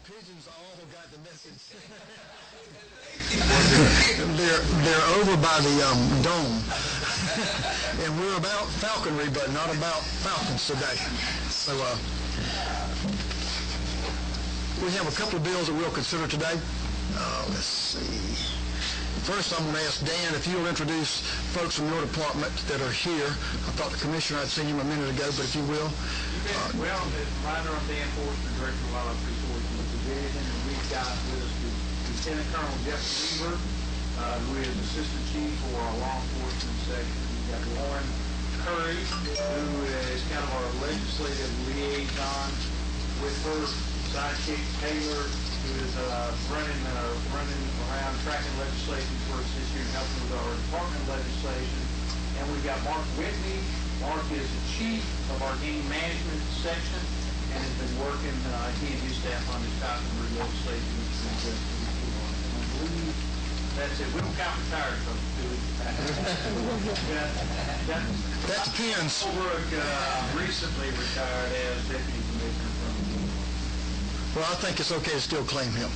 pigeons all got the message. they're over by the dome, and we're about falconry, but not about falcons today. So we have a couple of bills that we'll consider today. Let's see. First, I'm going to ask Dan if you'll introduce folks from your department that are here. I thought the commissioner, I'd seen him a minute ago, but if you will. Well, as reminder, I'm Dan Forrester, Director of Wildlife Resources in the Division, and we've got with us Lieutenant Colonel Jeff Weaver, who is Assistant Chief for our Law Enforcement Section. We've got Lauren Curry, who is kind of our legislative liaison, with her sidekick Taylor, who is running around tracking legislation for us this year and helping with our department legislation. And we've got Mark Whitney. Mark is the chief of our game management section and has been working, he and his staff, on this falconry legislation. I believe that's it. We don't count retired folks, do we? That depends. Holbrook recently retired as deputy commissioner from the. Well, I think it's okay to still claim him.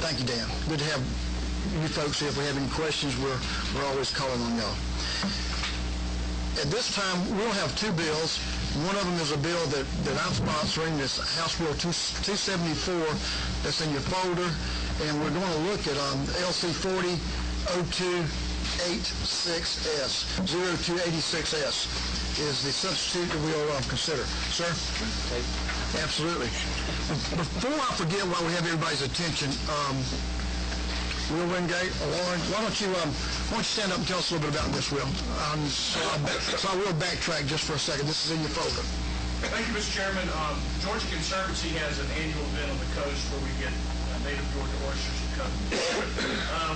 Thank you, Dan. Good to have you folks here. If we have any questions, we're always calling on y'all. At this time, we'll have two bills. One of them is a bill that I'm sponsoring, this House Bill 274 that's in your folder, and we're going to look at LC 400286S, 0286S is the substitute that we'll consider. Sir? Absolutely. Before I forget, while we have everybody's attention, Will Wingate, Lauren, why don't you stand up and tell us a little bit about this, Will? So I will backtrack just for a second. This is in your folder. Thank you, Mr. Chairman. Georgia Conservancy has an annual event on the coast where we get native Georgia oysters to come.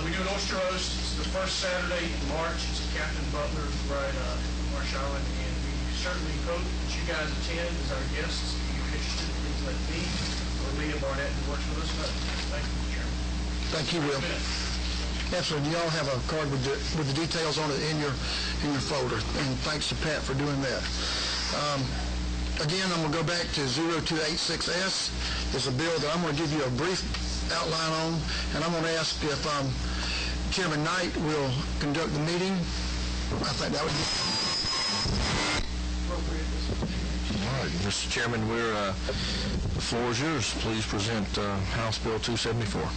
We do an oyster roast. It's the first Saturday in March. It's at Captain Butler's right in Marsh Island, and we certainly hope that you guys attend as our guests. If you're interested, please let me or Leah Barnett, who works with us, know. Thank you, Mr. Chairman. Thank you, Will. Absolutely. You all have a card with the details on it in your folder, and thanks to Pat for doing that. Again, I'm going to go back to 0286S. It's a bill that I'm going to give you a brief outline on, and I'm going to ask if Chairman Knight will conduct the meeting. I think that would be appropriate. All right, Mr. Chairman, the floor is yours. Please present House Bill 274.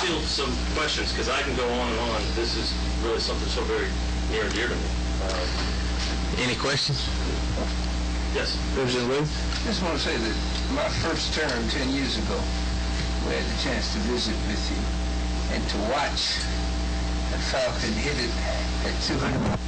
field some questions, because I can go on and on. This is really something so very near and dear to me. Any questions? Yes. Representative Wood? I just want to say that my first term 10 years ago, we had the chance to visit with you and to watch a Falcon hit it at 200.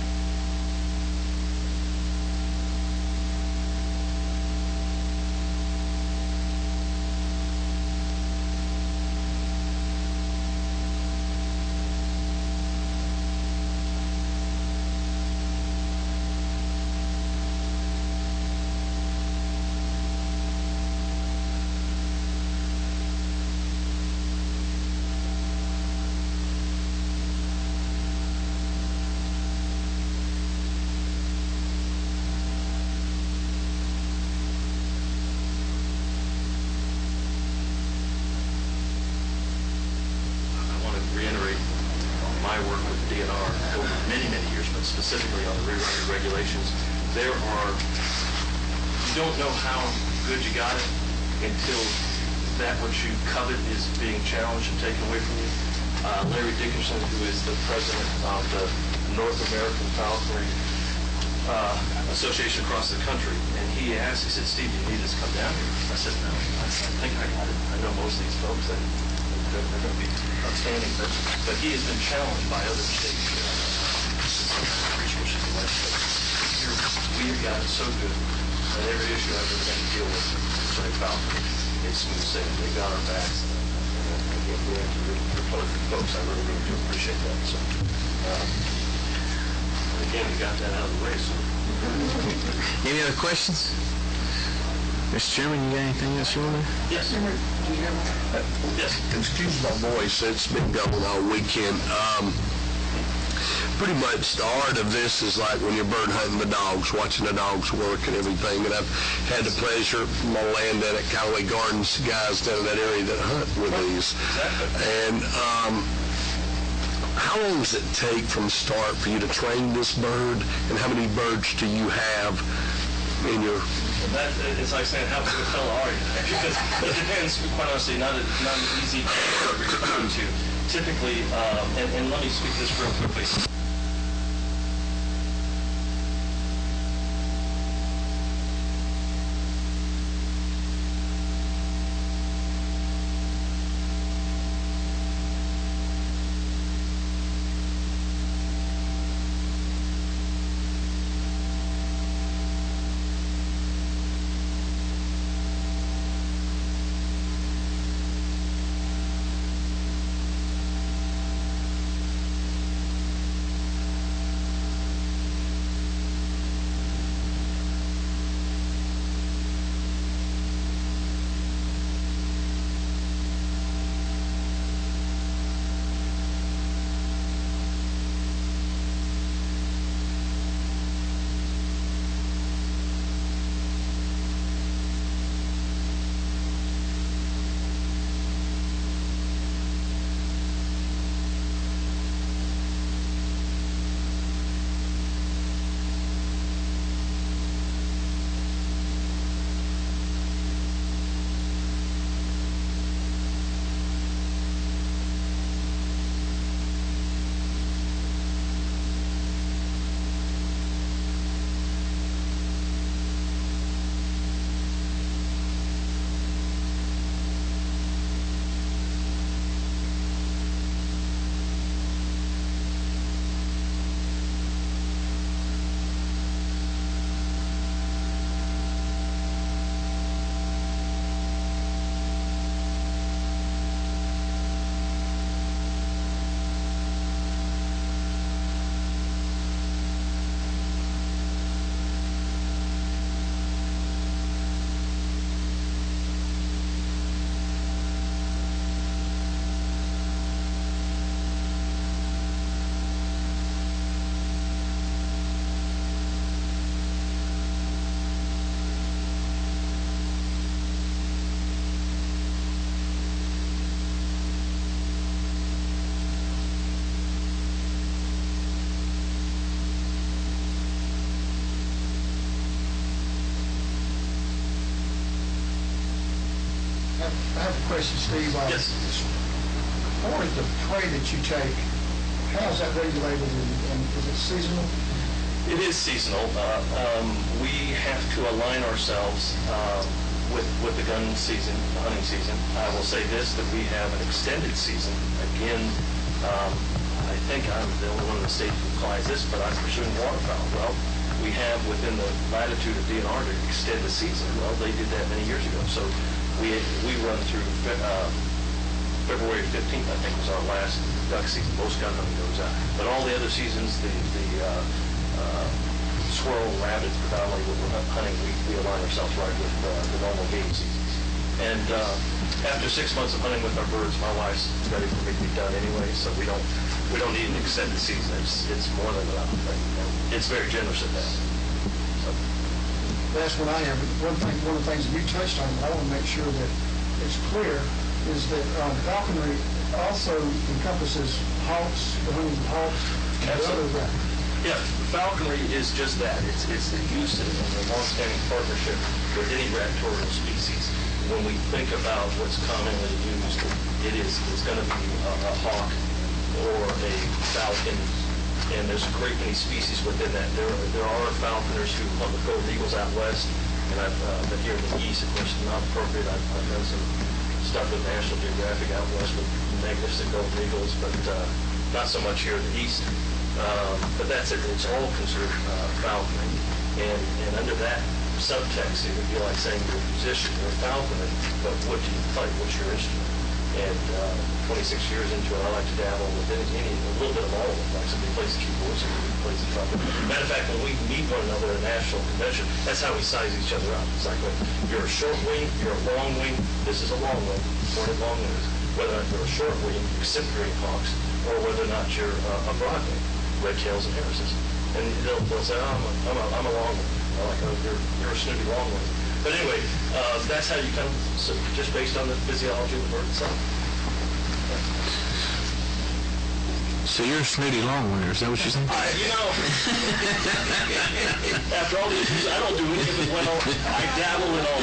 My work with the DNR over many, many years, but specifically on the rewriting regulations, you don't know how good you got it until that which you covet is being challenged and taken away from you. Larry Dickerson, who is the president of the North American Falconry Association across the country, and he said, Steve, do you need us to come down here? I said, no, I think I got it. I know most of these folks, they're going to be outstanding, but he has been challenged by other states. We have got it so good, and every issue I've ever had to deal with concerning Falcon, it's smooth sailing. They got our backs, and your folks, I really, really do appreciate that. So, again, we got that out of the way. So, any other questions? Mr. Chairman, you got anything else you want to? Yes. Yes. Excuse my voice, it's been going all weekend. Pretty much the art of this is like when you're bird hunting the dogs, watching the dogs work and everything. And I've had the pleasure, my land at Callaway Gardens, guys down in that area that hunt with these. And how long does it take from start for you to train this bird, and how many birds do you have in your... It's like saying, how big a fella are you? Because it depends, quite honestly, not an easy category to. Typically, and let me speak this real quickly. I have a question, Steve. Yes. far as the prey that you take, how is that regulated, and is it seasonal? It is seasonal. We have to align ourselves with the gun season, the hunting season. I will say this, that we have an extended season. Again, I think I'm the only one in the state who applies this, but I'm pursuing waterfowl. Well, we have within the latitude of DNR to extend the season. Well, they did that many years ago. So we run through February 15th, I think, was our last duck season. Most gun hunting goes out. But all the other seasons, the squirrel, rabbits, predominantly when we're hunting, we align ourselves right with the normal game seasons. And after 6 months of hunting with our birds, my wife's ready for me to be done anyway, so we don't need an extended season. It's more than enough. And it's very generous at that. So. That's what I am. One of the things that you touched on, I want to make sure that it's clear, is that falconry also encompasses hawks, the hunting of hawks, and other rabbits. Yeah, falconry is just that. It's the use and the long-standing partnership with any raptorial species. When we think about what's commonly used, it's going to be a hawk or a falcon, and there's a great many species within that. There are falconers who hunt with golden eagles out west, and I've been here in the east. Of course, it's not appropriate. I've done some stuff with National Geographic out west with magnificent golden eagles, but not so much here in the east. But that's it. It's all considered falconry. And under that subtext, it would be like saying you're a musician, you're a falconer, but what do you play? What's your instrument? And 26 years into it, I like to dabble with a little bit of all of it. Like somebody plays the keyboard, somebody plays the trumpet. Matter of fact, when we meet one another at a national convention, that's how we size each other up. It's like, you're a short wing, you're a long wing. This is a long wing, pointed long wings. Whether or not you're a short wing, reciprocating hawks, or whether or not you're a broad wing, red tails and harrises. And they'll say, oh, I'm a long wing. I'm like, oh, you're a snooty long wing. But anyway, that's how you come, so just based on the physiology of the bird itself. So you're a snooty long winner, is that what you're saying? After all these years, I don't do any of it well. I dabble in all.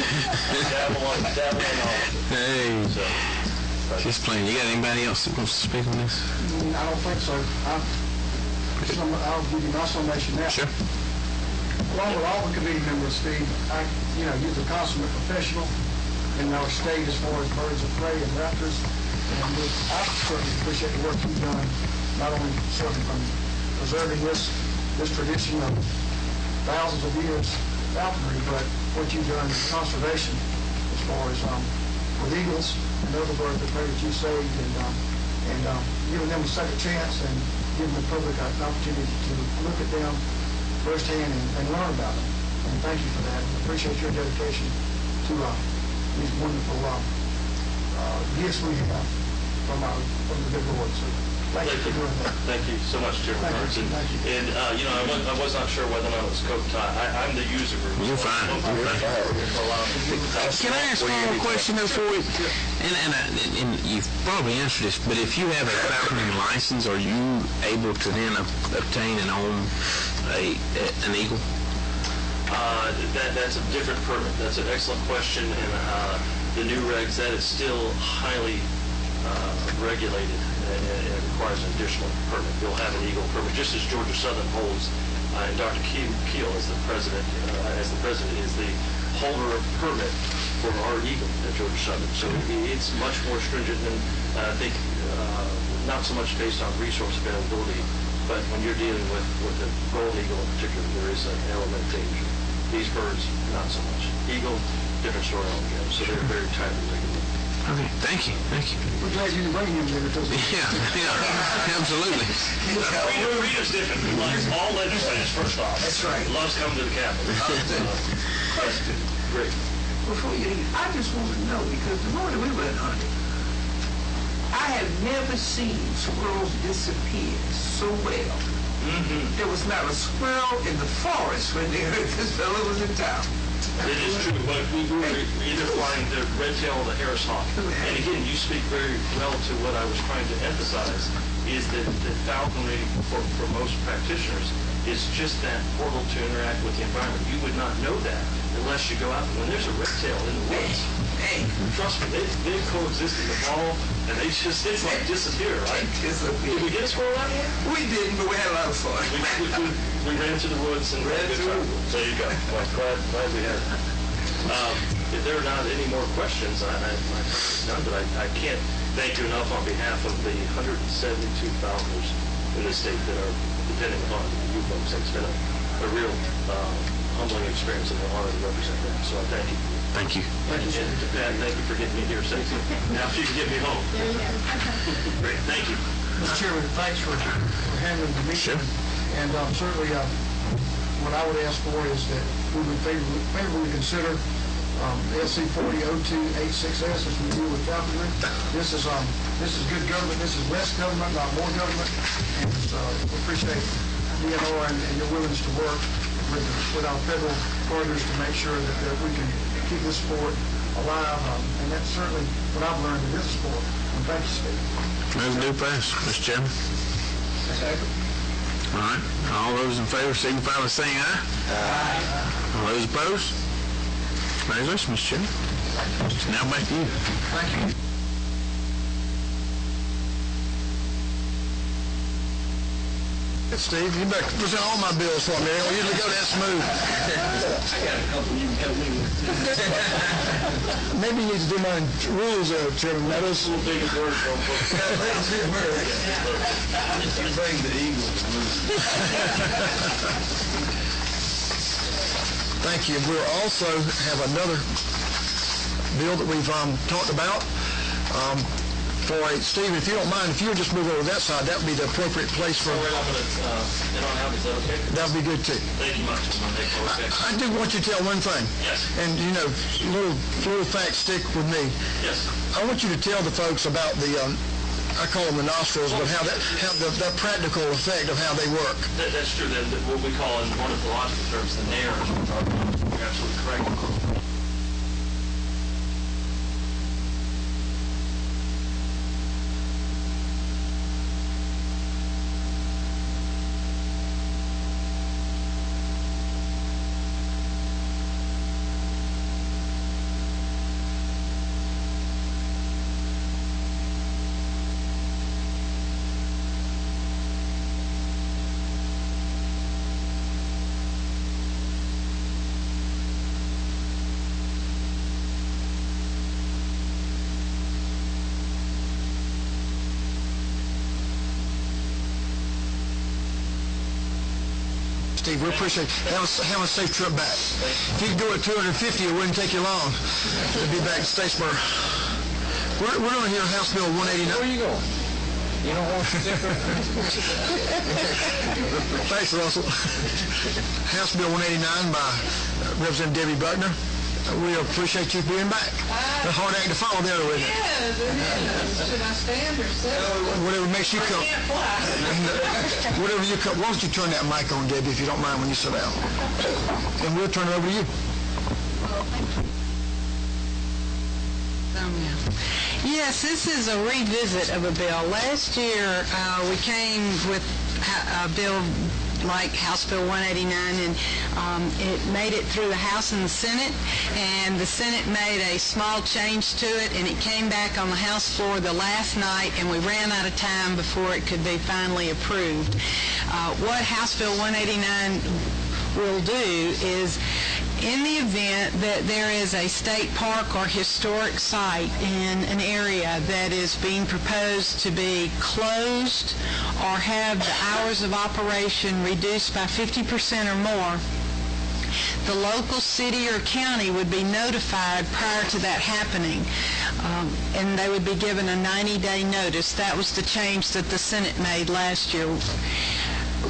Dabble in all. Hey, so, just playing. You got anybody else that wants to speak on this? I don't think so. I'll give you my summation now. Sure. Along with all the committee members, Steve, you're the consummate professional in our state as far as birds of prey and raptors. And I certainly appreciate the work you've done, not only certainly from preserving this tradition of thousands of years falconry, but what you've done in conservation as far as with eagles and other birds of prey that you saved, and giving them a second chance and giving the public an opportunity to look at them firsthand and learn about them. And thank you for that. I appreciate your dedication to these wonderful gifts we have from the big Lord. So thank you for doing that. Thank you so much, Chairman Burns. And I was not sure whether or not it was coat tie. I'm the user group. You're fine. Can I ask one more question though for you? And you've probably answered this, but if you have a falconry license, are you able to then obtain and own an eagle? That's a different permit. That's an excellent question, and the new regs, that is still highly regulated, and it requires an additional permit. You'll have an eagle permit, just as Georgia Southern holds, and Dr. Keel as the president is the holder of permit for our eagle at Georgia Southern. So it's much more stringent, and I think not so much based on resource availability, but when you're dealing with a gold eagle in particular, there is an element of danger. These birds, not so much. Eagle, different story altogether. So they're very tightly regulated. Okay, thank you. We're glad you can bring him there because Yeah, absolutely. Rita's different. He likes all legislators, first off. That's right. Loves coming to the Capitol. Question. Great. Before you leave, I just want to know, because the morning we went hunting, I have never seen squirrels disappear so well. Mm-hmm. There was not a squirrel in the forest when they heard this fellow was in town. It is true, but we were either flying the red tail or the Harris hawk. And again, you speak very well to what I was trying to emphasize, is that falconry, for most practitioners, is just that portal to interact with the environment. You would not know that unless you go out. When there's a red tail in the woods, trust me, they coexist in the fall, and it's like disappear, right? Did we get a squirrel out here? We didn't, but we had a lot of fun. We ran to the woods and ran to the woods. There you go. Well, glad we had it. If there are not any more questions, my time is done, but I can't thank you enough on behalf of the 172 founders in the state that are depending upon you folks. It's been a real humbling experience, and an honor to represent them. So I thank you. Thank you. And to Pat, thank you for getting me here safely. Now she can get me home. Great. Thank you. Mr. Chairman, thanks for handling the meeting. Sure. And certainly, what I would ask for is that we would favorably consider LC 400286S as we deal with falconry. This is good government. This is less government, not more government. And we appreciate DNR and your willingness to work with our federal partners to make sure that we can keep this sport alive. And that's certainly what I've learned in this sport. And thank you, Steve. Move to pass, Mr. Chairman. All right. All those in favor signify by saying aye. Aye. All those opposed? Congratulations, Mr. Chairman. Now back to you. Thank you. Steve, you better present all my bills for me. We usually go that smooth. I got a couple you can help me with. Maybe you need to do my rules, Chairman Meadows. You bring the Eagles. Thank you. We'll also have another bill that we've talked about. Steve, if you don't mind, if you would just move over to that side, that would be the appropriate place for... Right up at in on out, is that okay? That would be good, too. Thank you much. I do want you to tell one thing. Yes. And, little facts stick with me. Yes. I want you to tell the folks about the, I call them the nostrils, but how the practical effect of how they work. That's true. What we call in ornithological terms the nares. You're absolutely correct. Steve, we appreciate it. Have a safe trip back. If you could go at 250, it wouldn't take you long to be back in Statesboro. We're going to hear House Bill 189. Where are you going? You don't want to stick around? Thanks, Russell. House Bill 189 by Representative Debbie Buckner. We appreciate you being back. A hard act to follow there, isn't it? Yes, it is. Should I stand or sit? Whatever makes you come. I can't fly. Whatever you come. Why don't you turn that mic on, Debbie, if you don't mind when you sit down. And we'll turn it over to you. Yes, this is a revisit of a bill. Last year, we came with a bill like House Bill 189, and it made it through the House and the Senate, and the Senate made a small change to it, and it came back on the House floor the last night, and we ran out of time before it could be finally approved. What House Bill 189 will do is, in the event that there is a state park or historic site in an area that is being proposed to be closed or have the hours of operation reduced by 50% or more, the local city or county would be notified prior to that happening, and they would be given a 90-day notice. That was the change that the Senate made last year.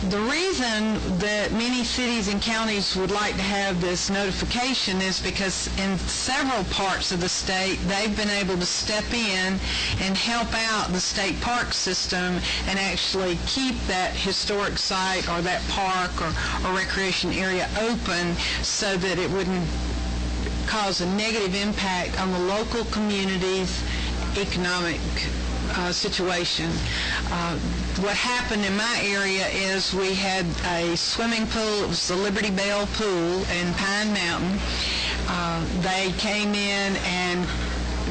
The reason that many cities and counties would like to have this notification is because in several parts of the state, they've been able to step in and help out the state park system and actually keep that historic site or that park or recreation area open so that it wouldn't cause a negative impact on the local community's economic situation. What happened in my area is we had a swimming pool. It was the Liberty Bell Pool in Pine Mountain. They came in and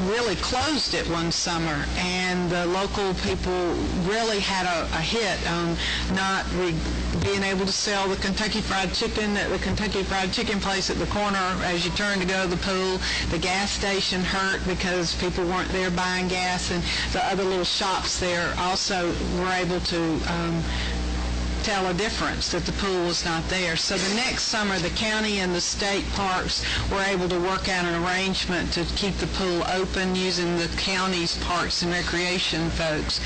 really closed it one summer, and the local people really had a hit on not being able to sell the Kentucky Fried Chicken at the Kentucky Fried Chicken place at the corner as you turn to go to the pool. The gas station hurt because people weren't there buying gas, and the other little shops there also were able to tell a difference that the pool was not there. So the next summer, the county and the state parks were able to work out an arrangement to keep the pool open using the county's parks and recreation folks.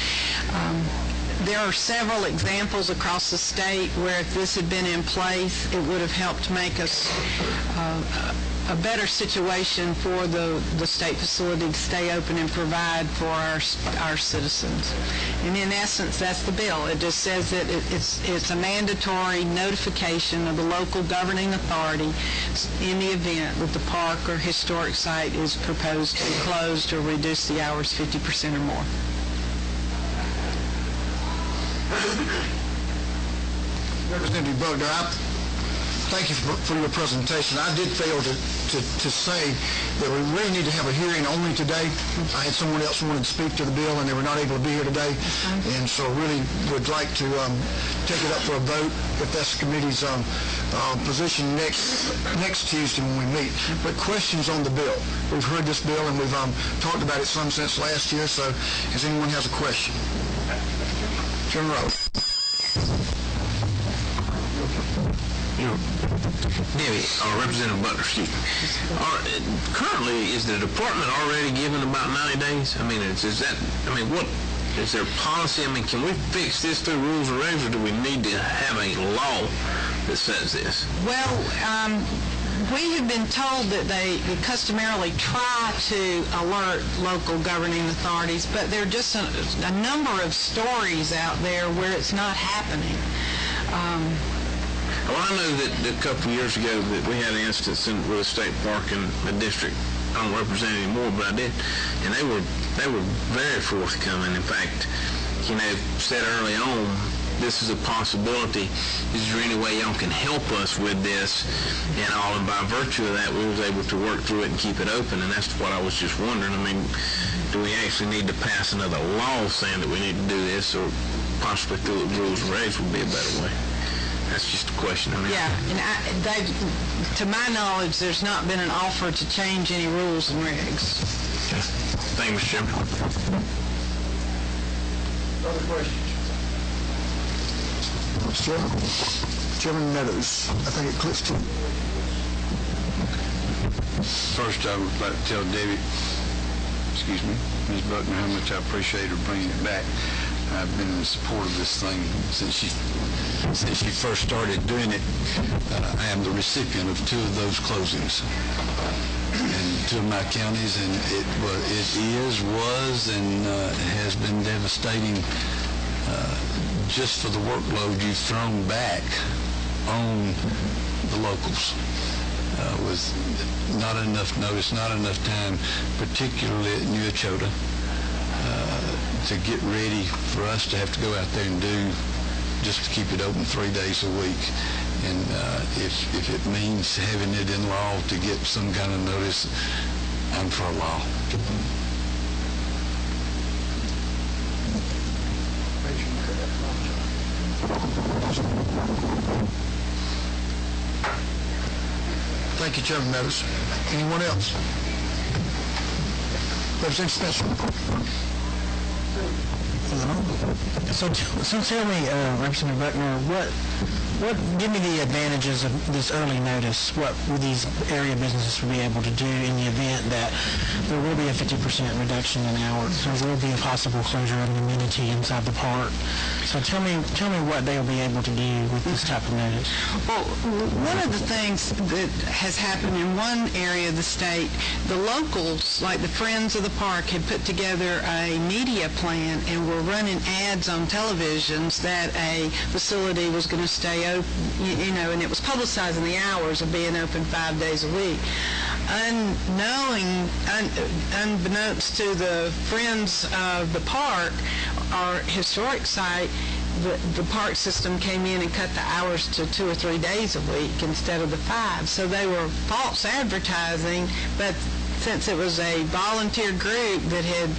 There are several examples across the state where if this had been in place, it would have helped make us a better situation for the state facility to stay open and provide for our citizens. And in essence, that's the bill. It just says that it's a mandatory notification of the local governing authority in the event that the park or historic site is proposed to be closed or reduce the hours 50% or more. Representative Bugner, thank you for your presentation. I did fail to say that we really need to have a hearing only today. I had someone else who wanted to speak to the bill, and they were not able to be here today. And so really would like to take it up for a vote if that's the committee's position next Tuesday when we meet. But questions on the bill. We've heard this bill, and we've talked about it some since last year, so if anyone has a question. Chairman Rose. Debbie, or Representative Butler, excuse me. Currently, is the department already given about 90 days? I mean, what is their policy? I mean, can we fix this through rules and regs, or do we need to have a law that says this? Well, we have been told that they customarily try to alert local governing authorities, but there are just a number of stories out there where it's not happening. Well, I know that a couple of years ago that we had an instance with a state park in the district. I don't represent it anymore, but I did, and they were very forthcoming. In fact, said early on, this is a possibility. Is there any way y'all can help us with this? And all, and by virtue of that, we was able to work through it and keep it open. And that's what I was just wondering. I mean, do we actually need to pass another law saying that we need to do this, or possibly through the rules and regs would be a better way? That's just a question. Yeah, and to my knowledge, there's not been an offer to change any rules and regs. Okay. Thank you, Mr. Chairman. Other questions? Chairman Meadows, I think it clicks to you. First, I would like to tell Debbie, Ms. Buckner, how much I appreciate her bringing it back. I've been in support of this thing since she first started doing it. I am the recipient of 2 of those closings in 2 of my counties, and it was, and has been devastating just for the workload you've thrown back on the locals. With not enough notice, not enough time, particularly at New Echota, to get ready for us to have to go out there and do just to keep it open 3 days a week. And if it means having it in law to get some kind of notice, I'm for a law. Thank you, Chairman Meadows. Anyone else? Representative Spencer. So tell me, Representative Buckner, give me the advantages of this early notice. What these area businesses will be able to do in the event that there will be a 50% reduction in hours. There will be a possible closure of an amenity inside the park. So tell me what they'll be able to do with this type of notice. Well, one of the things that has happened in one area of the state, the locals, like the Friends of the Park, had put together a media plan and were running ads on televisions that a facility was going to stay open, and it was publicizing the hours of being open 5 days a week. unbeknownst to the friends of the park or historic site, the park system came in and cut the hours to 2 or 3 days a week instead of the 5. So they were false advertising, but since it was a volunteer group that had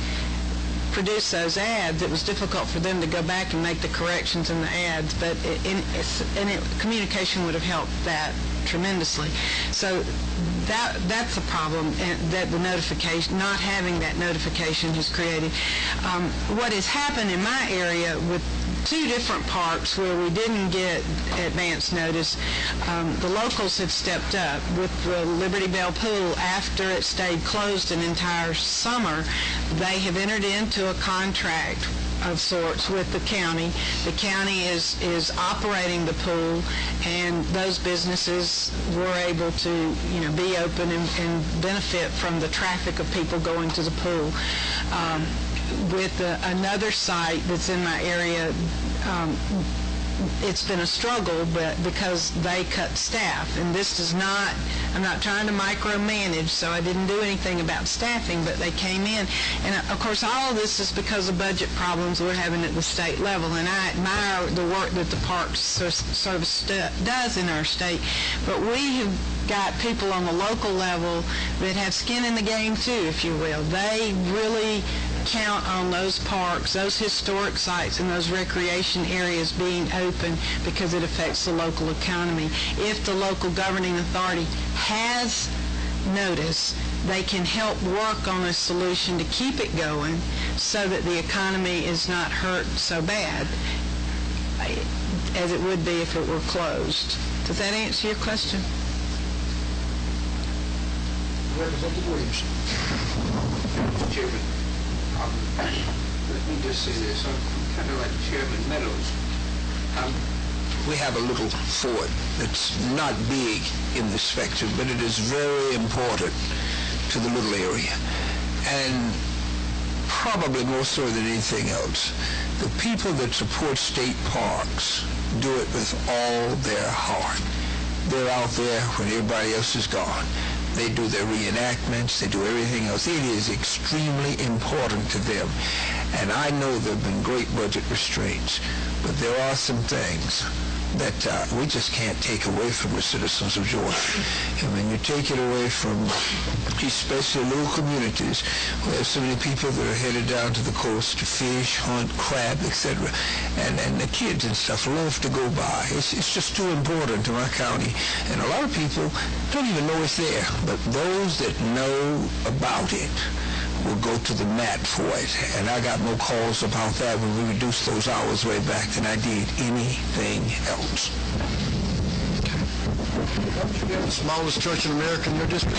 produced those ads, it was difficult for them to go back and make the corrections in the ads, but communication would have helped that tremendously. So that's a problem, that the notification, not having that notification has created. What has happened in my area with 2 different parks where we didn't get advance notice, the locals have stepped up. With the Liberty Bell Pool, after it stayed closed an entire summer, they have entered into a contract of sorts with the county. The county is operating the pool, and those businesses were able to, be open and benefit from the traffic of people going to the pool. With another site that's in my area, it's been a struggle, but because they cut staff, and this does not, I'm not trying to micromanage, so I didn't do anything about staffing, but they came in, and of course all of this is because of budget problems we're having at the state level, and I admire the work that the Parks Service does in our state, but we have got people on the local level that have skin in the game too, if you will. They really count on those parks, those historic sites, and those recreation areas being open because it affects the local economy. If the local governing authority has notice, they can help work on a solution to keep it going so that the economy is not hurt so bad as it would be if it were closed. Does that answer your question? Representative Williams. Mr. Chairman, let me just say this. I'm kind of like Chairman Meadows. We have a little fort that's not big in the spectrum, but it is very important to the little area. And probably more so than anything else, the people that support state parks do it with all their heart. They're out there when everybody else is gone. They do their reenactments, they do everything else. It is extremely important to them. And I know there have been great budget restraints, but there are some things that we just can't take away from the citizens of Georgia. And when you take it away from especially little communities, we have so many people that are headed down to the coast to fish, hunt, crab, etc. And the kids and stuff love to go by. It's just too important to my county. And a lot of people don't even know it's there. But those that know about it will go to the mat for it. And I got more calls about that when we reduced those hours way back than I did anything else. The smallest church in America in your district?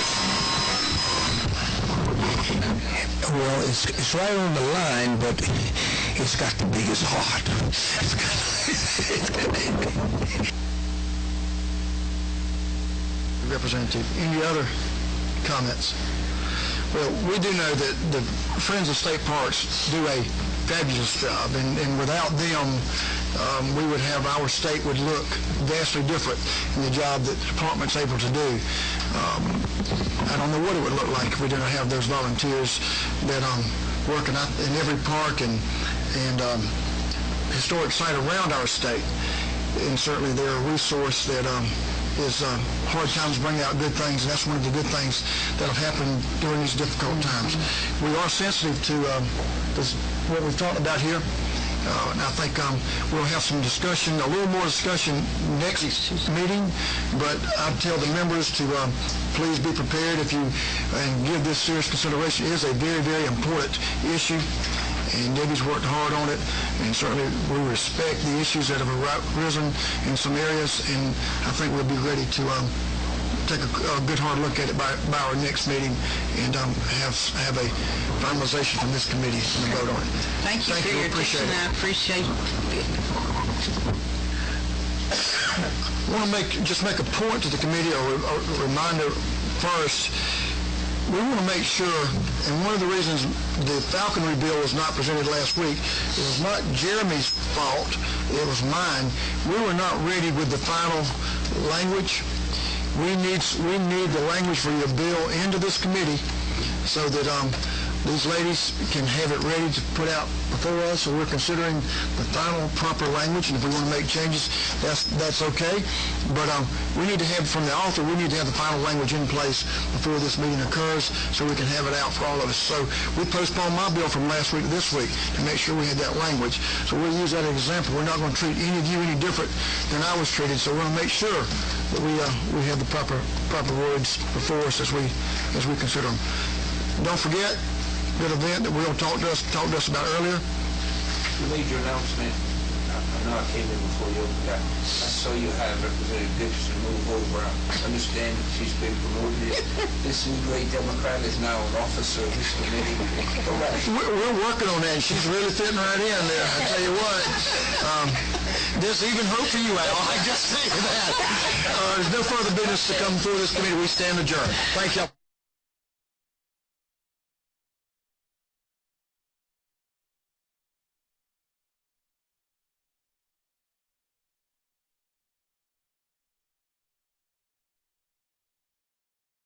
Well, it's right on the line, but it's got the biggest heart. Representative, any other comments? Well, we do know that the Friends of State Parks do a fabulous job, and without them, we would have, our state would look vastly different in the job that the department's able to do. I don't know what it would look like if we didn't have those volunteers that work in every park and historic site around our state. And certainly they're a resource that is hard times bring out good things, and that's one of the good things that'll happen during these difficult times. We are sensitive to what we've talked about here, and I think we'll have some discussion, a little more discussion next meeting, but I'd tell the members to please be prepared and give this serious consideration. It is a very, very important issue, and Debbie's worked hard on it, and certainly we respect the issues that have arisen in some areas, and I think we'll be ready to take a good hard look at it by our next meeting and have a finalization from this committee and a vote on it. Thank you for your attention. I appreciate it. I want to just make a point to the committee, or a reminder first. We want to make sure, and one of the reasons the falconry bill was not presented last week, it was not Jeremy's fault, it was mine. We were not ready with the final language, we need the language for your bill into this committee so that these ladies can have it ready to put out before us, so we're considering the final proper language, and if we want to make changes, that's okay. But we need to have, from the author, we need to have the final language in place before this meeting occurs so we can have it out for all of us. So we postponed my bill from last week to this week to make sure we had that language. So we'll use that as an example. We're not going to treat any of you any different than I was treated, so we're going to make sure that we have the proper words before us as we consider them. Don't forget, that event that Will talked to us about earlier. You made your announcement. I know I came in before you opened that. I saw you had Representative Dickerson move over. I understand that she's been promoted. This new great Democrat is now an officer of this committee. We're working on that, and she's really fitting right in there. I tell you what. There's even hope for you, Al. I just say that. There's no further business to come before this committee. We stand adjourned. Thank you.